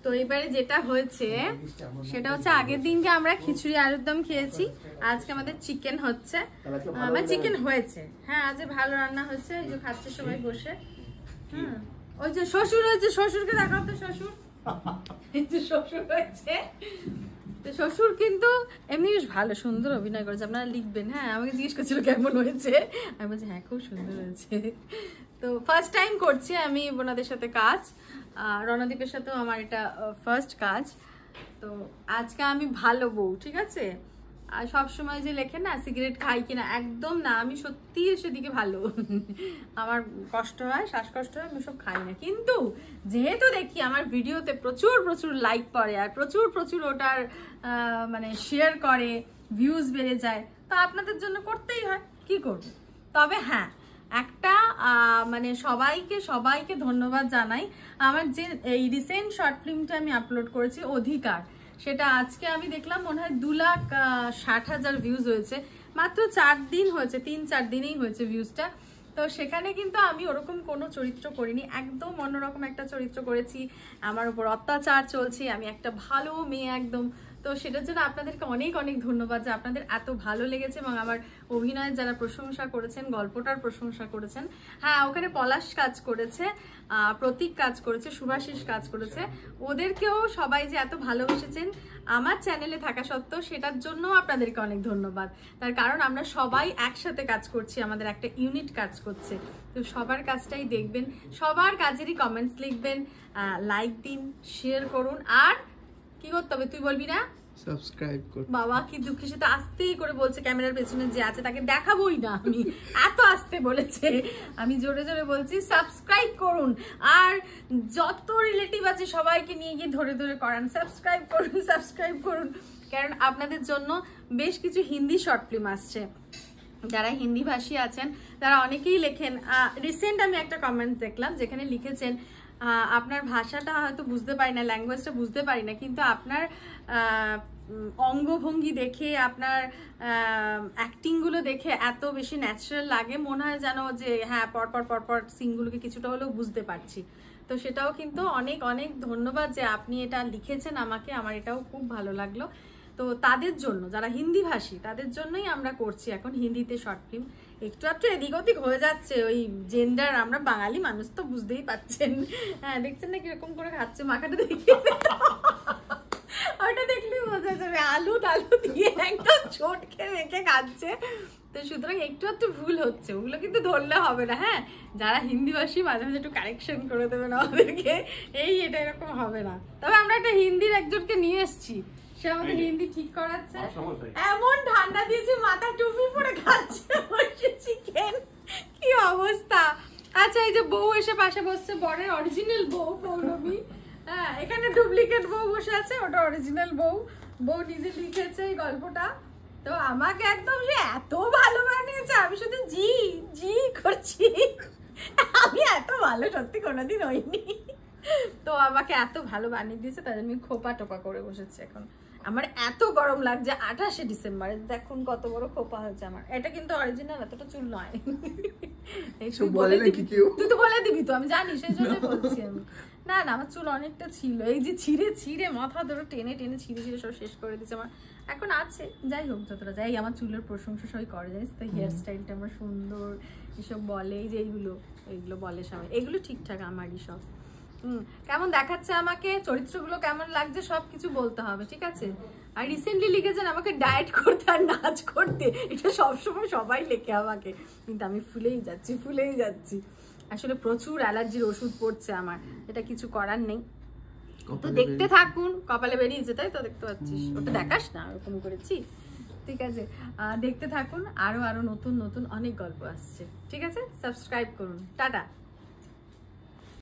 তো এবারে যেটা হয়েছে সেটা হচ্ছে আগের দিনকে আমরা খিচুড়ি আলুর দম খেয়েছি, আজকে আমাদের চিকেন হচ্ছে, মানে চিকেন হয়েছে। হ্যাঁ আজ ভালো রান্না হয়েছে, এই যে খাচ্ছে সবাই বসে। ওই যে শ্বশুর হয়েছে, শ্বশুরকে দেখাও তো, শ্বশুর এই যে শ্বশুর হয়েছে। তো শ্বশুর কিন্তু এমনি বেশ ভালো সুন্দর অভিনয় করেছে, আপনারা লিখবেন। হ্যাঁ আমাকে জিজ্ঞেস করছিল কেমন হয়েছে, আমি বলছি হ্যাঁ খুব সুন্দর হয়েছে। তো ফার্স্ট টাইম করছি আমি বোনাদের সাথে কাজ, রণদীপের সাথেও আমার এটা ফার্স্ট কাজ। তো আজকে আমি ভালো বউ, ঠিক আছে। আর সবসময় যে লেখে না সিগারেট খাই কিনা, একদম না, আমি সত্যি সেদিকে ভালো। আমার কষ্ট হয়, শ্বাসকষ্ট হয়, আমি সব খাই না। কিন্তু যেহেতু দেখি আমার ভিডিওতে প্রচুর প্রচুর লাইক পড়ে আর প্রচুর প্রচুর ওটার মানে শেয়ার করে, ভিউজ বেড়ে যায়, তো আপনাদের জন্য করতেই হয়, কি করব। তবে হ্যাঁ একটা মানে সবাইকে ধন্যবাদ জানাই। আমার যে এই রিসেন্ট শর্ট ফিল্মটা আমি আপলোড করেছি অধিকার, সেটা আজকে আমি দেখলাম মনে হয় 2,60,000 ভিউজ হয়েছে, মাত্র 4 দিন হয়েছে, 3-4 দিনেই হয়েছে ভিউজটা। তো সেখানে কিন্তু আমি ওরকম কোনো চরিত্র করিনি, একদম অন্যরকম একটা চরিত্র করেছি, আমার উপর অত্যাচার চলছে, আমি একটা ভালো মেয়ে একদম। তো সেটার জন্য আপনাদেরকে অনেক অনেক ধন্যবাদ যে আপনাদের এত ভালো লেগেছে এবং আমার অভিনয়ের যারা প্রশংসা করেছেন, গল্পটার প্রশংসা করেছেন। হ্যাঁ ওখানে পলাশ কাজ করেছে, প্রতীক কাজ করেছে, শুভাশিস কাজ করেছে, ওদেরকেও সবাই যে এত ভালোবেসেছেন আমার চ্যানেলে থাকা সত্ত্বেও, সেটার জন্য আপনাদেরকে অনেক ধন্যবাদ। তার কারণ আমরা সবাই একসাথে কাজ করছি, আমাদের একটা ইউনিট কাজ করছে। তো সবার কাজটাই দেখবেন, সবার কাজেরই কমেন্টস লিখবেন, লাইক দিন, শেয়ার করুন। আর কি করতে হবে তুই বলবি না? সাবস্ক্রাইব করুন। বাবা কি দুঃখের সাথে আস্তেই করে বলছে, ক্যামেরার পেছনে যে আছে তাকে দেখাবোই না আমি, এত আস্তে বলেছে। আমি জোরে জোরে বলছি সাবস্ক্রাইব করুন, আর যত রিলেটিভ আছে সবাইকে নিয়ে গিয়ে ধরে ধরে করান, সাবস্ক্রাইব করুন, সাবস্ক্রাইব করুন। কারণ আপনাদের জন্য বেশ কিছু হিন্দি শর্ট ফিল্ম আসছে, যারা হিন্দি ভাষী আছেন তারা অনেকেই লেখেন। রিসেন্ট আমি একটা কমেন্ট দেখলাম যেখানে লিখেছেন আপনার ভাষাটা হয়তো বুঝতে পারি না, ল্যাঙ্গুয়েজটা বুঝতে পারি না, কিন্তু আপনার অঙ্গভঙ্গি দেখে, আপনার অ্যাক্টিংগুলো দেখে এত বেশি ন্যাচারাল লাগে, মনে হয় যেন যে হ্যাঁ পরপর সিনগুলোকে কিছুটা হলেও বুঝতে পারছি। তো সেটাও কিন্তু অনেক অনেক ধন্যবাদ যে আপনি এটা লিখেছেন আমাকে, আমার এটাও খুব ভালো লাগলো। তো তাদের জন্য যারা হিন্দি ভাষী তাদের জন্যই আমরা করছি এখন হিন্দিতে শর্ট ফিল্ম। একটু একটু এদিক ওদিক হয়ে যাচ্ছে, ওই জেন্ডার, আমরা বাঙালি মানুষ তো বুঝতেই পাচ্ছেন। হ্যাঁ দেখছেন না কিরকম করে খাচ্ছে, মাখাটা দেখে ওটা দেখলে বোঝা যাবে, আলু টালু দিয়ে একদম চটকে মেখে খাচ্ছে। তো সুতরাং একটু একটু ভুল হচ্ছে, ওগুলো কিন্তু ধরলে হবে না। হ্যাঁ যারা হিন্দি ভাষী মাঝে মাঝে একটু কারেকশন করে দেবেন আমাদেরকে, এটা এরকম হবে না। তবে আমরা একটা হিন্দির একজনকে নিয়ে এসছি, সে আমাদের হিন্দি ঠিক করাচ্ছে। এমন ঠান্ডা দিয়েছে, মাথা টুপি পরে খাচ্ছে চিকেন, কি অবস্থা। আচ্ছা এই যে বউ এসে পাশে বসছে, বরের অরিজিনাল বউ পৌলমী। হ্যাঁ এখানে ডুপ্লিকেট বউ বসে আছে, ওটা অরিজিনাল বউ। বউ নিজে লিখেছে এই গল্পটা। তো আমাকে একদম সে এত ভালো বানিয়েছে, আমি শুধু জি জি করছি, আমি এত ভালো সত্যি কোনোদিন হইনি। তো আমাকে এত ভালো বানিয়ে দিয়েছে, তাই আমি খোপা টোপা করে বসেছি এখন। আমার এত গরম লাগছে, 28শে ডিসেম্বর, দেখুন কত বড় খোপা হয়েছে আমার। এটা কিন্তু অরিজিনাল, এতটা চুল নয়। তুই তো বলে দিবি তো, আমি জানি সেই জন্য বলছি আমি। না না আমার চুল অনেকটা ছিল, এই যে ছিঁড়ে ছিঁড়ে মাথা ধরে টেনে টেনে ছিঁড়ে ছিঁড়ে সব শেষ করে দিচ্ছে আমার। এখন আছে, যাই হোক যতটা যাই, আমার চুলের প্রশংসা সবাই করে জানিস তো, হেয়ার স্টাইলটা আমার সুন্দর, এসব বলে, এই যে এইগুলো বলে সবাই, এগুলো ঠিকঠাক আমারই সব। কেমন দেখাচ্ছে আমাকে, চরিত্রগুলো কেমন লাগছে সবকিছু বলতে হবে, ঠিক আছে। আর রিসেন্টলি লিখেছেন আমাকে ডায়েট করতে আর নাচ করতে, এটা সবসময় সবাই লেখে আমাকে, কিন্তু আমি ফুলেই যাচ্ছি। আসলে প্রচুর অ্যালার্জির ওষুধ পড়ছে আমার, এটা কিছু করার নেই। তো দেখতে থাকুন, কপালে বেরিয়েছে তাই তো, দেখতে পাচ্ছিস, ওটা দেখাস না ওরকম করেছি, ঠিক আছে। দেখতে থাকুন, আরো নতুন নতুন অনেক গল্প আসছে, ঠিক আছে। সাবস্ক্রাইব করুন, টাটা।